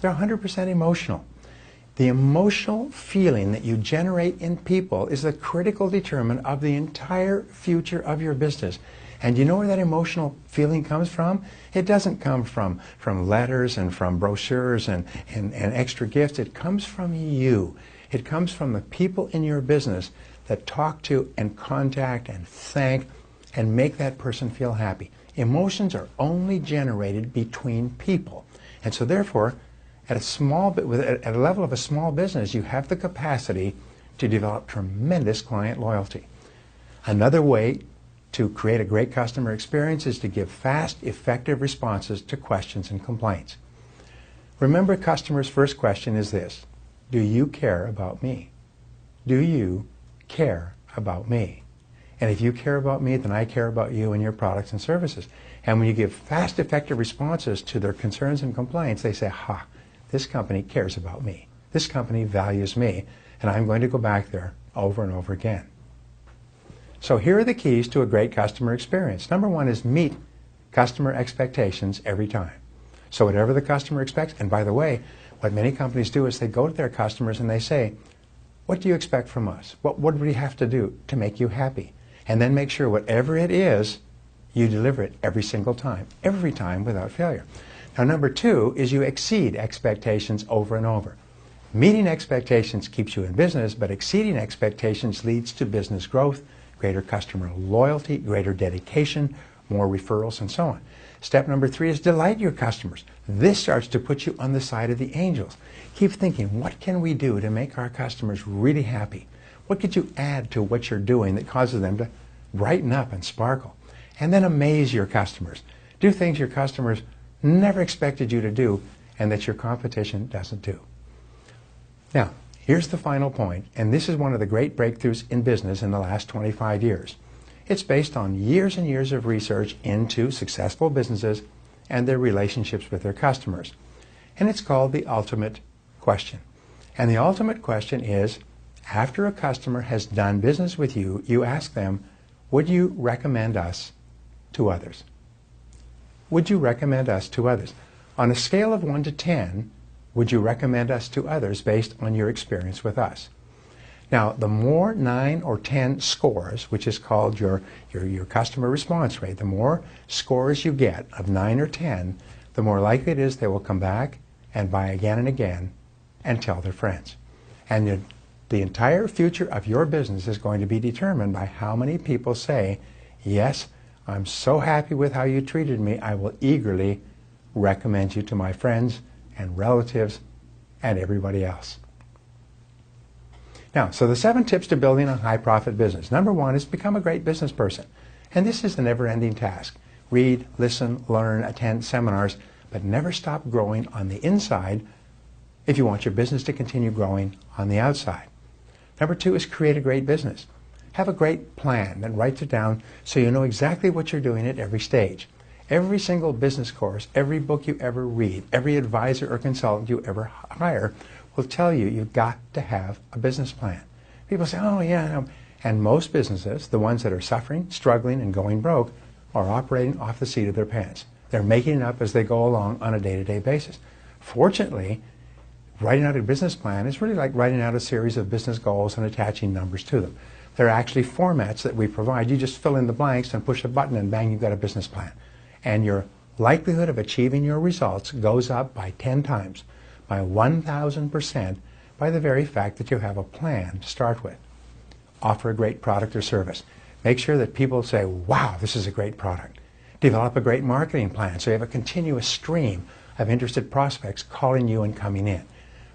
They're 100% emotional. The emotional feeling that you generate in people is the critical determinant of the entire future of your business. And you know where that emotional feeling comes from? It doesn't come from letters and from brochures and extra gifts. It comes from you. It comes from the people in your business that talk to and contact and thank and make that person feel happy. Emotions are only generated between people. And so therefore, at a level of a small business, you have the capacity to develop tremendous client loyalty. Another way to create a great customer experience is to give fast, effective responses to questions and complaints. Remember, customers' first question is this: do you care about me? Do you care about me? And if you care about me, then I care about you and your products and services. And when you give fast, effective responses to their concerns and complaints, they say, ha, this company cares about me. This company values me, and I'm going to go back there over and over again. So here are the keys to a great customer experience. Number 1 is meet customer expectations every time. So whatever the customer expects, and by the way, what many companies do is they go to their customers and they say, what do you expect from us? What would we have to do to make you happy? And then make sure whatever it is, you deliver it every single time, every time without failure. Now number 2 is you exceed expectations over and over. Meeting expectations keeps you in business, but exceeding expectations leads to business growth, greater customer loyalty, greater dedication, more referrals, and so on. Step number 3 is delight your customers. This starts to put you on the side of the angels. Keep thinking, what can we do to make our customers really happy? What could you add to what you're doing that causes them to brighten up and sparkle? And then amaze your customers. Do things your customers never expected you to do and that your competition doesn't do. Now, here's the final point, and this is one of the great breakthroughs in business in the last 25 years. It's based on years and years of research into successful businesses and their relationships with their customers. And it's called the ultimate question. And the ultimate question is, after a customer has done business with you, you ask them, would you recommend us to others? Would you recommend us to others? On a scale of 1 to 10, would you recommend us to others based on your experience with us? Now, the more 9 or 10 scores, which is called your customer response rate, the more scores you get of 9 or 10, the more likely it is they will come back and buy again and again and tell their friends. And the entire future of your business is going to be determined by how many people say, yes, I'm so happy with how you treated me, I will eagerly recommend you to my friends and relatives and everybody else. Now, so the 7 tips to building a high-profit business. Number 1 is become a great business person. And this is a never-ending task. Read, listen, learn, attend seminars, but never stop growing on the inside if you want your business to continue growing on the outside. Number 2 is create a great business. Have a great plan and write it down so you know exactly what you're doing at every stage. Every single business course, every book you ever read, every advisor or consultant you ever hire will tell you you've got to have a business plan. People say, oh yeah, no. And most businesses, the ones that are suffering, struggling, and going broke, are operating off the seat of their pants. They're making it up as they go along on a day-to-day basis. Fortunately, writing out a business plan is really like writing out a series of business goals and attaching numbers to them. There are actually formats that we provide. You just fill in the blanks and push a button and bang, you've got a business plan. And your likelihood of achieving your results goes up by 10 times, by 1,000%, by the very fact that you have a plan to start with. Offer a great product or service. Make sure that people say, wow, this is a great product. Develop a great marketing plan so you have a continuous stream of interested prospects calling you and coming in.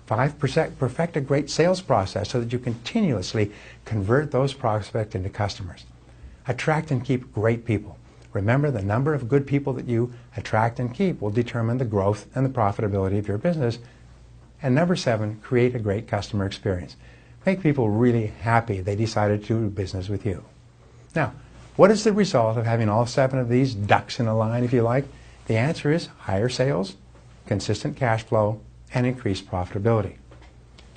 5, perfect a great sales process so that you continuously convert those prospects into customers. Attract and keep great people. Remember, the number of good people that you attract and keep will determine the growth and the profitability of your business. And number 7, create a great customer experience. Make people really happy they decided to do business with you. Now, what is the result of having all 7 of these ducks in a line, if you like? The answer is higher sales, consistent cash flow, and increased profitability.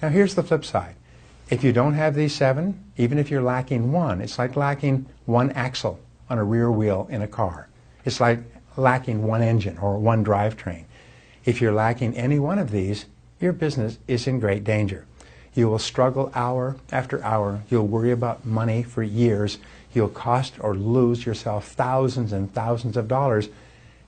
Now, here's the flip side. If you don't have these 7, even if you're lacking 1, it's like lacking 1 axle on a rear wheel in a car. It's like lacking 1 engine or 1 drivetrain. If you're lacking any one of these, your business is in great danger. You will struggle hour after hour. You'll worry about money for years. You'll cost or lose yourself thousands and thousands of dollars.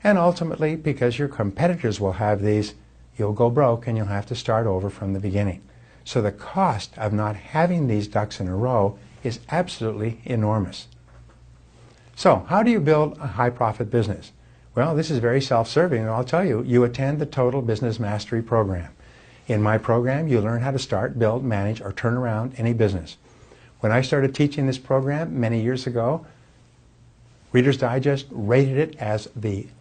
And ultimately, because your competitors will have these, you'll go broke and you'll have to start over from the beginning. So the cost of not having these ducks in a row is absolutely enormous. So how do you build a high-profit business? Well, this is very self-serving, and I'll tell you, you attend the Total Business Mastery program. In my program, you learn how to start, build, manage, or turn around any business. When I started teaching this program many years ago, Reader's Digest rated it as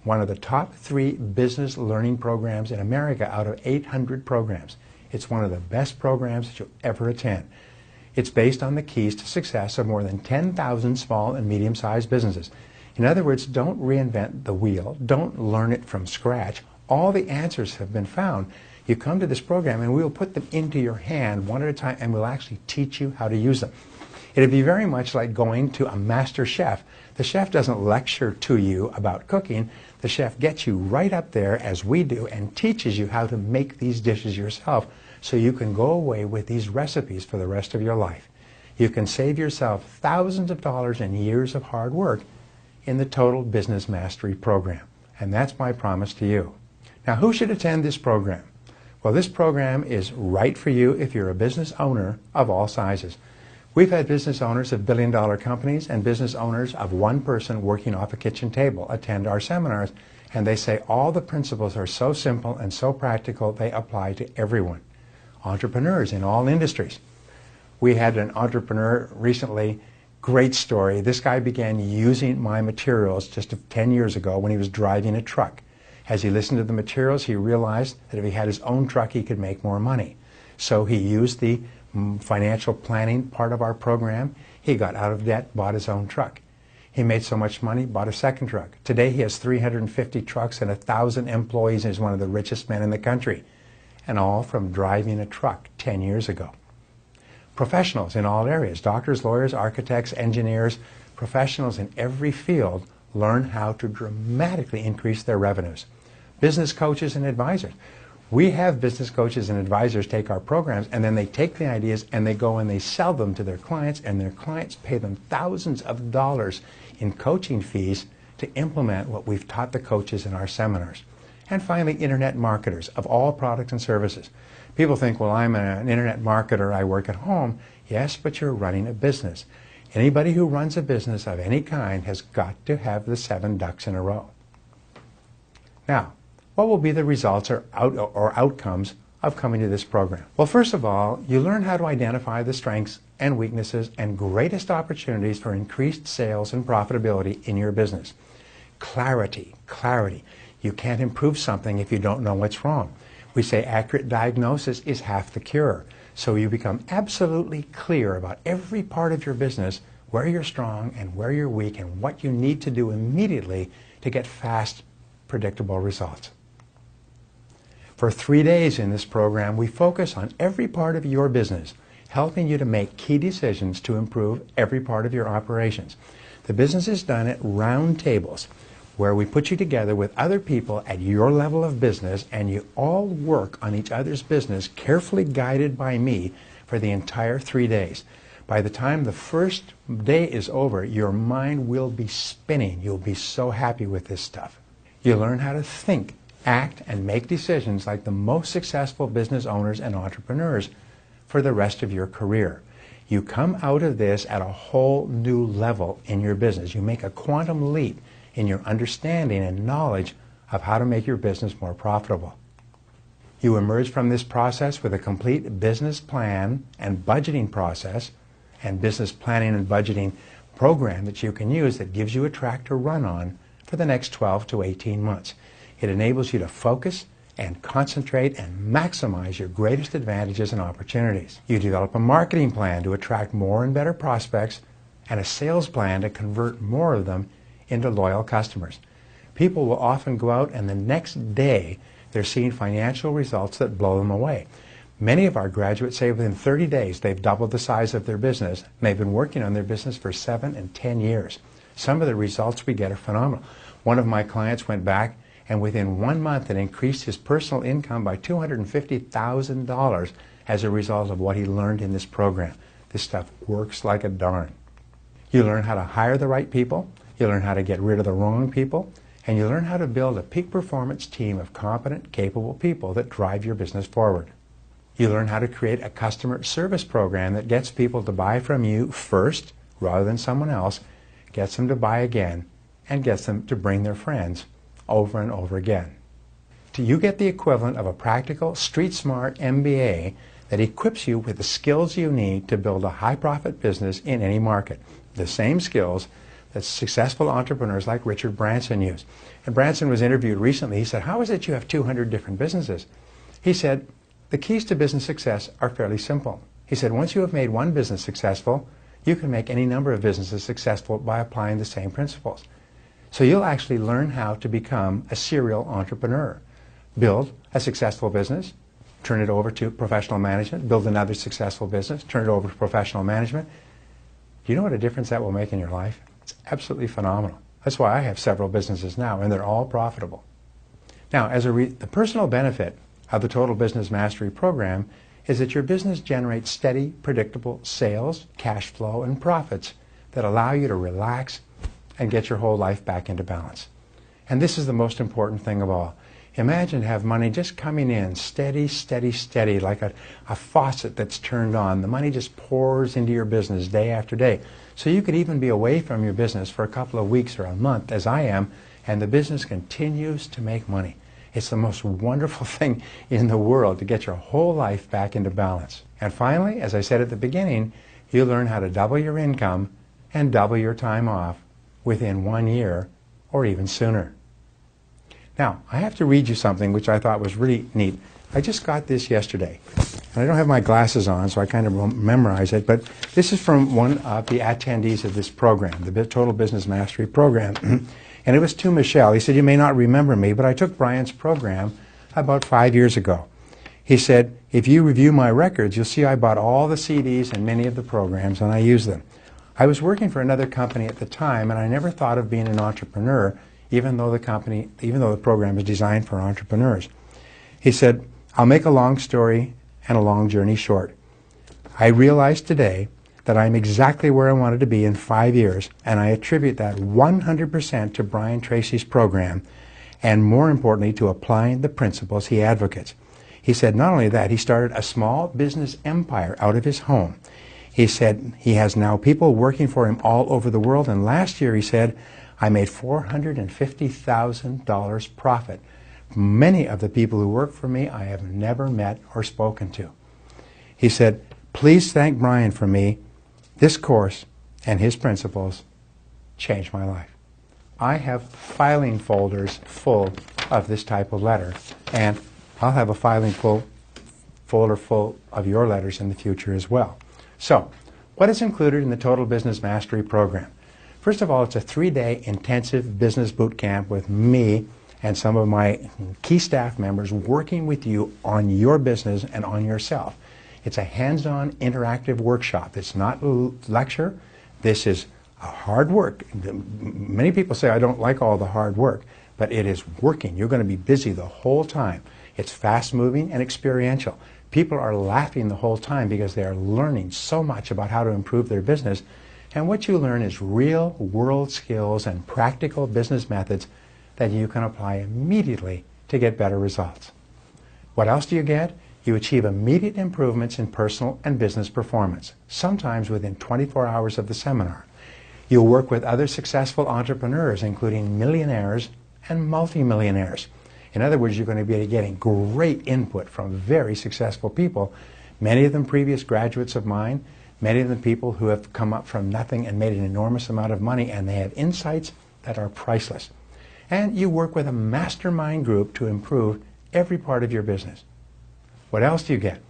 one of the top 3 business learning programs in America out of 800 programs. It's one of the best programs that you'll ever attend. It's based on the keys to success of more than 10,000 small and medium-sized businesses. In other words, don't reinvent the wheel. Don't learn it from scratch. All the answers have been found. You come to this program and we'll put them into your hand one at a time and we'll actually teach you how to use them. It'd be very much like going to a master chef. The chef doesn't lecture to you about cooking. The chef gets you right up there, as we do, and teaches you how to make these dishes yourself so you can go away with these recipes for the rest of your life. You can save yourself thousands of dollars and years of hard work in the Total Business Mastery program. And that's my promise to you. Now, who should attend this program? Well, this program is right for you if you're a business owner of all sizes. We've had business owners of billion-dollar companies and business owners of one person working off a kitchen table attend our seminars, and they say all the principles are so simple and so practical they apply to everyone. Entrepreneurs in all industries. We had an entrepreneur recently, great story. This guy began using my materials just 10 years ago when he was driving a truck. As he listened to the materials, he realized that if he had his own truck, he could make more money. So he used the financial planning part of our program. He got out of debt, bought his own truck. He made so much money, bought a second truck. Today he has 350 trucks and 1,000 employees and is one of the richest men in the country. And all from driving a truck 10 years ago. Professionals in all areas, doctors, lawyers, architects, engineers, professionals in every field learn how to dramatically increase their revenues. Business coaches and advisors. We have business coaches and advisors take our programs and then they take the ideas and they go and they sell them to their clients, and their clients pay them thousands of dollars in coaching fees to implement what we've taught the coaches in our seminars. And finally, internet marketers of all products and services. People think, well, I'm an internet marketer, I work at home. Yes, but you're running a business. Anybody who runs a business of any kind has got to have the 7 ducks in a row. Now, What will be the results or outcomes of coming to this program? Well, first of all, you learn how to identify the strengths and weaknesses and greatest opportunities for increased sales and profitability in your business. Clarity, clarity. You can't improve something if you don't know what's wrong. We say accurate diagnosis is half the cure. So you become absolutely clear about every part of your business, where you're strong and where you're weak, and what you need to do immediately to get fast, predictable results. For 3 days in this program, we focus on every part of your business, helping you to make key decisions to improve every part of your operations. The business is done at round tables, where we put you together with other people at your level of business, and you all work on each other's business, carefully guided by me for the entire 3 days. By the time the first day is over, your mind will be spinning. You'll be so happy with this stuff. You learn how to think, act, and make decisions like the most successful business owners and entrepreneurs for the rest of your career. You come out of this at a whole new level in your business. You make a quantum leap in your understanding and knowledge of how to make your business more profitable. You emerge from this process with a complete business plan and budgeting process and business planning and budgeting program that you can use that gives you a track to run on for the next 12 to 18 months. It enables you to focus and concentrate and maximize your greatest advantages and opportunities. You develop a marketing plan to attract more and better prospects and a sales plan to convert more of them into loyal customers. People will often go out and the next day they're seeing financial results that blow them away. Many of our graduates say within 30 days they've doubled the size of their business, and they've been working on their business for 7 and 10 years. Some of the results we get are phenomenal. One of my clients went back and within 1 month had increased his personal income by $250,000 as a result of what he learned in this program. This stuff works like a darn. You learn how to hire the right people. You learn how to get rid of the wrong people, and you learn how to build a peak performance team of competent, capable people that drive your business forward. You learn how to create a customer service program that gets people to buy from you first rather than someone else, gets them to buy again, and gets them to bring their friends over and over again. You get the equivalent of a practical, street-smart MBA that equips you with the skills you need to build a high-profit business in any market. The same skills that successful entrepreneurs like Richard Branson use. And Branson was interviewed recently. He said, "How is it you have 200 different businesses?" He said, "The keys to business success are fairly simple." He said, "Once you have made one business successful, you can make any number of businesses successful by applying the same principles." So you'll actually learn how to become a serial entrepreneur. Build a successful business, turn it over to professional management, build another successful business, turn it over to professional management. Do you know what a difference that will make in your life? It's absolutely phenomenal. That's why I have several businesses now, and they're all profitable. Now, the personal benefit of the Total Business Mastery program is that your business generates steady, predictable sales, cash flow, and profits that allow you to relax and get your whole life back into balance. And this is the most important thing of all. Imagine have money just coming in, steady, steady, steady, like a faucet that's turned on. The money just pours into your business day after day. So you could even be away from your business for a couple of weeks or a month, as I am, and the business continues to make money. It's the most wonderful thing in the world to get your whole life back into balance. And finally, as I said at the beginning, you learn how to double your income and double your time off within 1 year or even sooner. Now, I have to read you something which I thought was really neat. I just got this yesterday. And I don't have my glasses on, so I kind of won't memorize it, but this is from one of the attendees of this program, the Total Business Mastery program. And it was to Michelle. He said, "You may not remember me, but I took Brian's program about 5 years ago." He said, "If you review my records, you'll see I bought all the CDs and many of the programs, and I use them. I was working for another company at the time, and I never thought of being an entrepreneur, even though the program is designed for entrepreneurs." He said, "I'll make a long story and a long journey short. I realize today that I'm exactly where I wanted to be in 5 years, and I attribute that 100% to Brian Tracy's program, and more importantly, to applying the principles he advocates." He said not only that, he started a small business empire out of his home. He said he has now people working for him all over the world, and last year he said, "I made $450,000 profit many of the people who work for me I have never met or spoken to. He said, please thank Brian for me. This course and his principles changed my life. I have filing folders full of this type of letter, and I'll have a folder full of your letters in the future as well. So, what is included in the Total Business Mastery program? First of all, it's a 3-day intensive business boot camp with me and some of my key staff members working with you on your business and on yourself. It's a hands-on interactive workshop. It's not a lecture. This is hard work. Many people say I don't like all the hard work, but it is working. You're going to be busy the whole time. It's fast-moving and experiential. People are laughing the whole time because they are learning so much about how to improve their business. And what you learn is real-world skills and practical business methods that you can apply immediately to get better results. What else do you get? You achieve immediate improvements in personal and business performance, sometimes within 24 hours of the seminar. You'll work with other successful entrepreneurs, including millionaires and multimillionaires. In other words, you're going to be getting great input from very successful people, many of them previous graduates of mine, many of them people who have come up from nothing and made an enormous amount of money, and they have insights that are priceless. And you work with a mastermind group to improve every part of your business. What else do you get?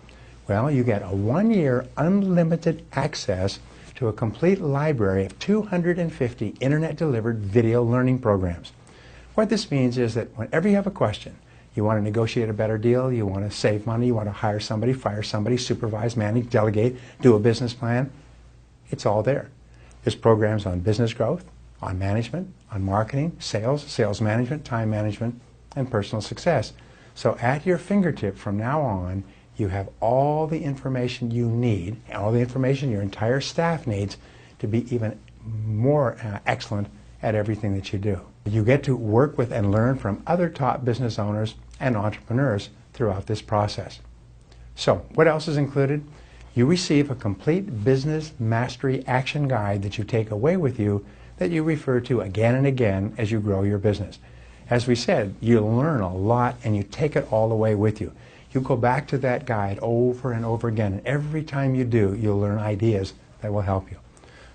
Well, you get a 1-year unlimited access to a complete library of 250 internet-delivered video learning programs. What this means is that whenever you have a question, you want to negotiate a better deal, you want to save money, you want to hire somebody, fire somebody, supervise, manage, delegate, do a business plan, it's all there. There's programs on business growth, on management, on marketing, sales, sales management, time management, and personal success. So at your fingertip from now on, you have all the information you need, all the information your entire staff needs to be even more excellent at everything that you do. You get to work with and learn from other top business owners and entrepreneurs throughout this process. So, what else is included? You receive a complete business mastery action guide that you take away with you that you refer to again and again as you grow your business. As we said, you learn a lot and you take it all away with you. You go back to that guide over and over again, and every time you do, you'll learn ideas that will help you.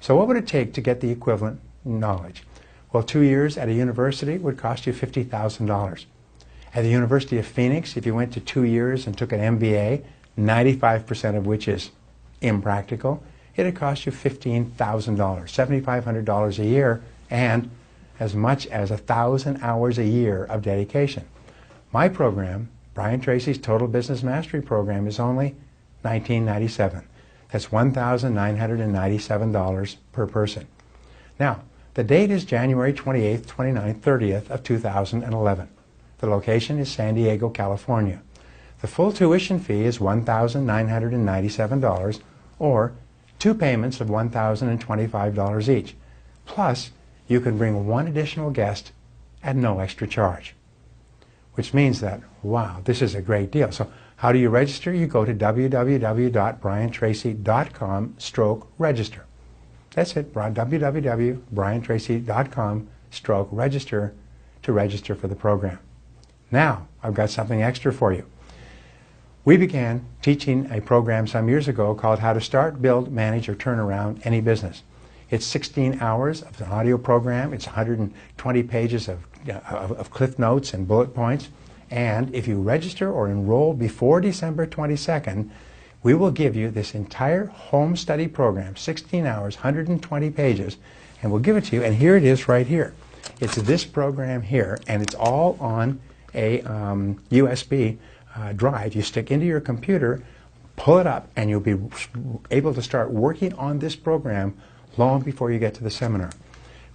So what would it take to get the equivalent knowledge? Well, 2 years at a university would cost you $50,000. At the University of Phoenix, if you went to 2 years and took an MBA, 95% of which is impractical, it'd cost you $15,000, $7,500 a year, and as much as 1,000 hours a year of dedication. My program, Brian Tracy's Total Business Mastery Program, is only $19.97. That's $1,997 per person. Now, the date is January 28th, 29th, 30th of 2011. The location is San Diego, California. The full tuition fee is $1,997, or 2 payments of $1,025 each. Plus, you can bring 1 additional guest at no extra charge. Which means that, wow, this is a great deal. So how do you register? You go to www.briantracy.com/register. That's it, www.briantracy.com/register to register for the program. Now, I've got something extra for you. We began teaching a program some years ago called How to Start, Build, Manage, or Turn Around Any Business. It's 16 hours of an audio program. It's 120 pages of cliff notes and bullet points. And if you register or enroll before December 22nd, we will give you this entire home study program, 16 hours, 120 pages, and we'll give it to you. And here it is right here. It's this program here, and it's all on a USB drive. You stick into your computer, pull it up, and you'll be able to start working on this program long before you get to the seminar.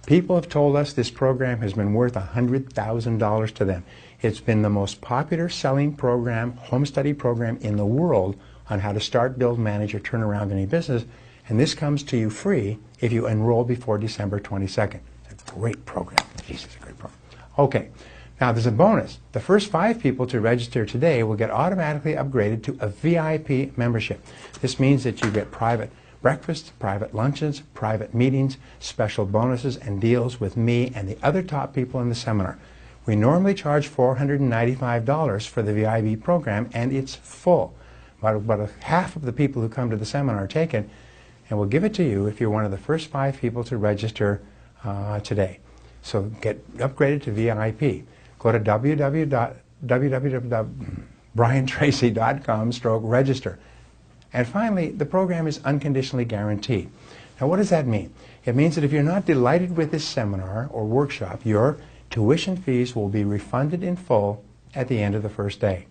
People have told us this program has been worth $100,000 to them. It's been the most popular selling program, home study program in the world on how to start, build, manage, or turn around any business. And this comes to you free if you enroll before December 22nd. It's a great program. Jesus, it's a great program. Okay. Now there's a bonus. The first 5 people to register today will get automatically upgraded to a VIP membership. This means that you get private breakfast, private lunches, private meetings, special bonuses and deals with me and the other top people in the seminar. We normally charge $495 for the VIB program, and it's full. About half of the people who come to the seminar take it, and we'll give it to you if you're one of the first 5 people to register today. So get upgraded to VIP. Go to www.briantracy.com/register. And finally, the program is unconditionally guaranteed. Now, what does that mean? It means that if you're not delighted with this seminar or workshop, your tuition fees will be refunded in full at the end of the first day.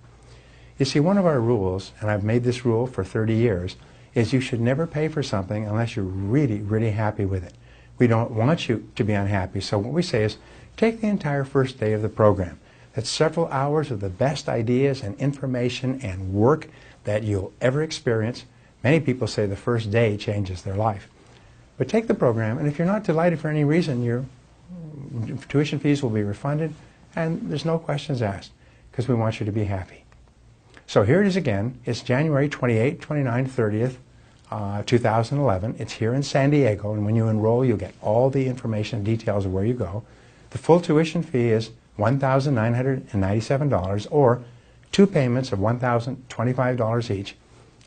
You see, one of our rules, and I've made this rule for 30 years, is you should never pay for something unless you're really, really happy with it. We don't want you to be unhappy, so what we say is take the entire first day of the program. That's several hours of the best ideas and information and work that you'll ever experience. Many people say the first day changes their life. But take the program, and if you're not delighted for any reason, your tuition fees will be refunded, and there's no questions asked, because we want you to be happy. So here it is again. It's January 28th, 29th, 30th, 2011. It's here in San Diego, and when you enroll, you'll get all the information and details of where you go. The full tuition fee is $1,997, or 2 payments of $1,025 each,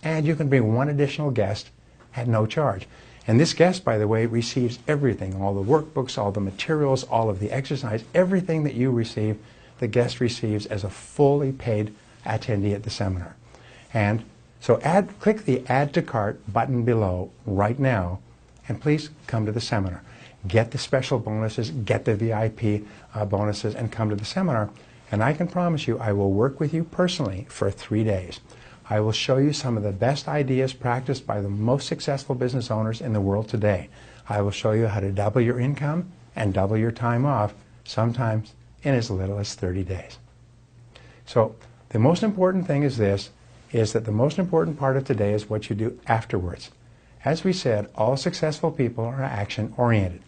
and you can bring 1 additional guest at no charge. And this guest, by the way, receives everything, all the workbooks, all the materials, all of the exercise, everything that you receive, the guest receives as a fully paid attendee at the seminar. And so click the Add to Cart button below right now, and please come to the seminar. Get the special bonuses, get the VIP bonuses, and come to the seminar. And I can promise you I will work with you personally for 3 days. I will show you some of the best ideas practiced by the most successful business owners in the world today. I will show you how to double your income and double your time off, sometimes in as little as 30 days. So the most important thing is this, is that the most important part of today is what you do afterwards. As we said, all successful people are action-oriented.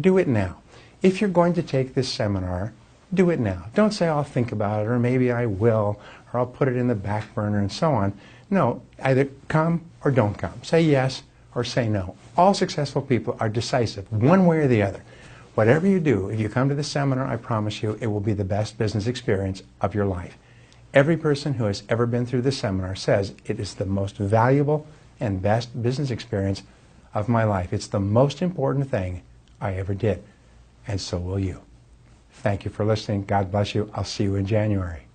Do it now. If you're going to take this seminar, do it now. Don't say, I'll think about it, or maybe I will, or I'll put it in the back burner, and so on. No, either come or don't come. Say yes or say no. All successful people are decisive, one way or the other. Whatever you do, if you come to the seminar, I promise you, it will be the best business experience of your life. Every person who has ever been through this seminar says it is the most valuable and best business experience of my life. It's the most important thing I ever did, and so will you. Thank you for listening. God bless you. I'll see you in January.